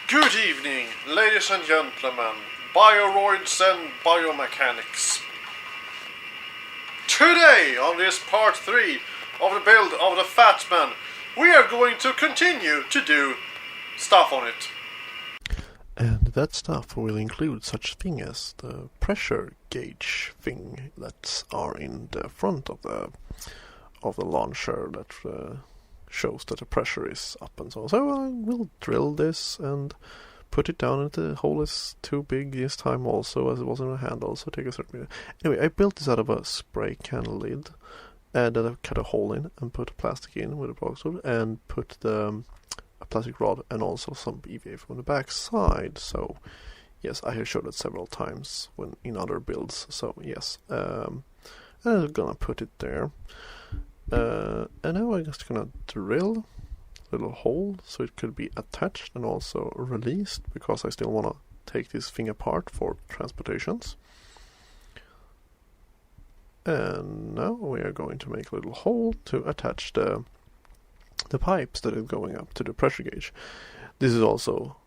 Good evening, ladies and gentlemen, bioroids and biomechanics. Today, on this part 3 of the build of the Fat Man, we are going to continue to do stuff on it. And that stuff will include such thing as the pressure gauge thing that are in the front of the launcher that shows that the pressure is up and so on. So I will drill this and put it down, and the hole is too big this time also, as it was in a handle, so take a certain minute. Anyway, I built this out of a spray can lid, and then I cut a hole in and put plastic in with a box tool and put a plastic rod and also some EVA from the back side. So yes, I have showed it several times when in other builds. So yes, and I'm gonna put it there. And now I'm just gonna drill a little hole so it could be attached and also released, because I still wanna take this thing apart for transportations. And now we are going to make a little hole to attach the pipes that is going up to the pressure gauge. This is also,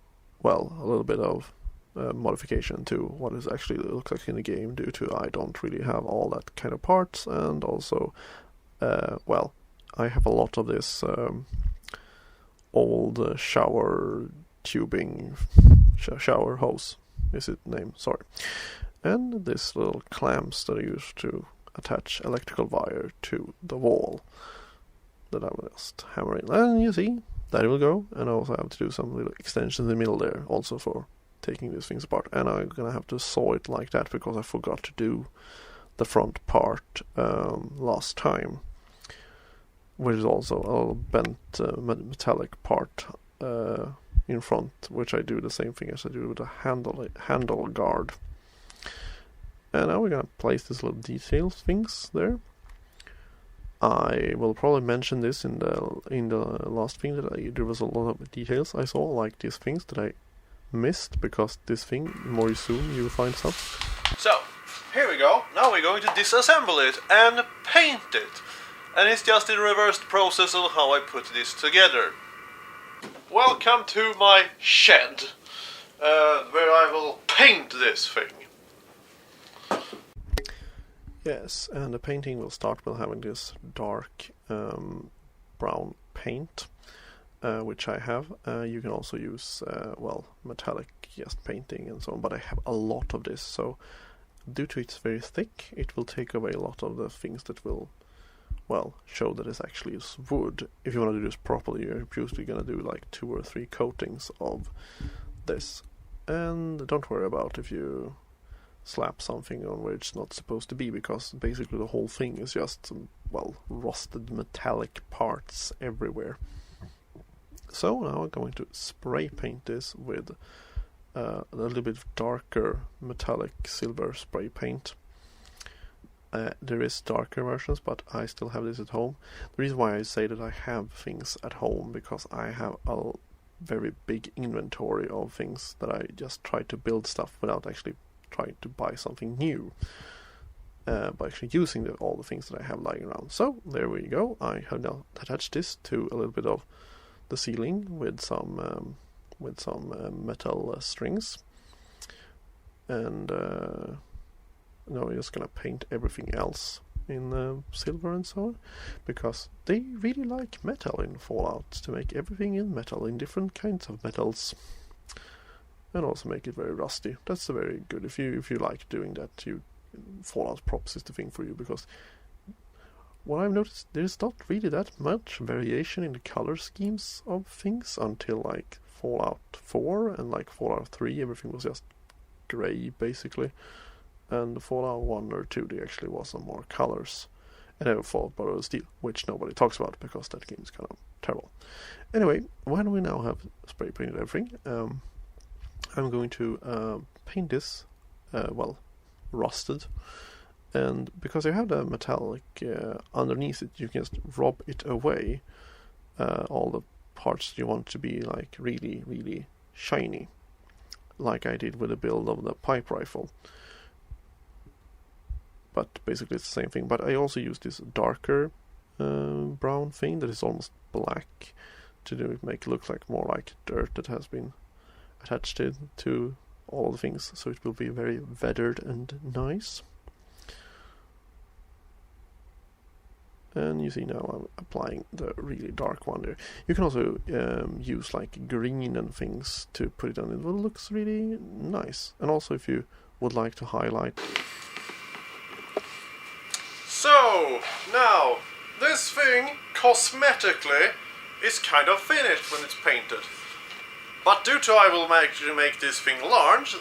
well, a little bit of modification to what it actually looks like in the game, due to I don't really have all that kind of parts, and also well, I have a lot of this old shower tubing, shower hose is it named, sorry, and this little clamps that I use to attach electrical wire to the wall that I will just hammer in, and you see, that will go. And I also have to do some little extensions in the middle there also for taking these things apart, and I'm gonna have to saw it like that because I forgot to do the front part last time, which is also a little bent metallic part in front, which I do the same thing as I do with the handle guard. And now we're gonna place these little details things there. I will probably mention this in the last thing that there was a lot of details I saw, like these things that I missed, because this thing, more soon you will find stuff. So, here we go. Now we're going to disassemble it and paint it. And it's just the reversed process of how I put this together. Welcome to my shed, where I will paint this thing. Yes, and the painting will start with having this dark brown paint, which I have. You can also use, well, metallic just painting and so on, but I have a lot of this, so due to it's very thick, it will take away a lot of the things that will, well, show that it actually is wood. If you want to do this properly, you're usually going to do like 2 or 3 coatings of this. And don't worry about if you slap something on where it's not supposed to be, because basically the whole thing is just, well, rusted metallic parts everywhere. So now I'm going to spray paint this with a little bit darker metallic silver spray paint. There is darker versions, but I still have this at home. The reason why I say that I have things at home, because I have a very big inventory of things that I just try to build stuff without actually trying to buy something new, by actually using all the things that I have lying around. So there we go. I have now attached this to a little bit of the ceiling with some metal strings, and now we're just gonna paint everything else in silver and so on, because they really like metal in Fallout, to make everything in metal, in different kinds of metals, and also make it very rusty. That's very good. If you like doing that, Fallout props is the thing for you, because what I've noticed, there's not really that much variation in the color schemes of things until like Fallout 4 and like Fallout 3. Everything was just grey basically, and Fallout 1 or 2 there actually was some more colors, and then Fallout Borrowed Steel, which nobody talks about because that game is kind of terrible. Anyway, when we now have spray painted everything, I'm going to paint this, well, rusted, and because I have the metallic underneath it, you can just rub it away, all the parts you want to be like really, really shiny, like I did with the build of the pipe rifle. But basically it's the same thing, but I also use this darker brown thing that is almost black to make it look like more like dirt that has been attached it to all the things, so it will be very weathered and nice. And you see now I'm applying the really dark one there. You can also use like green and things to put it on. It looks really nice. And also if you would like to highlight. So, now, this thing, cosmetically, is kind of finished when it's painted. But due to I will make this thing launch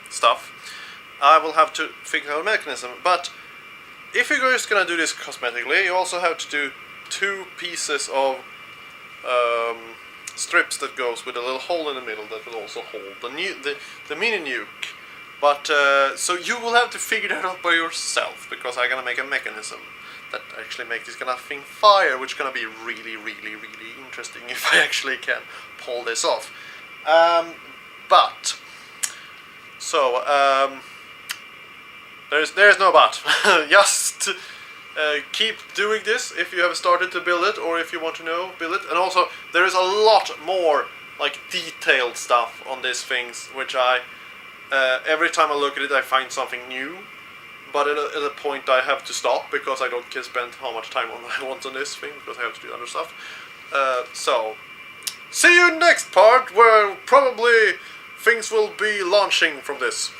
stuff, I will have to figure out a mechanism. But if you're just gonna do this cosmetically, you also have to do 2 pieces of strips that goes with a little hole in the middle that will also hold the mini nuke. But so you will have to figure that out by yourself, because I'm gonna make a mechanism that actually makes this kind of thing fire, which is gonna be really, really, really interesting if I actually can pull this off. But so there's no but. Just keep doing this if you have started to build it, or if you want to build it. And also there is a lot more like detailed stuff on these things, which I every time I look at it I find something new. But at a point I have to stop, because I don't can spend how much time I want on this thing, because I have to do other stuff. So see you next part, where probably things will be launching from this.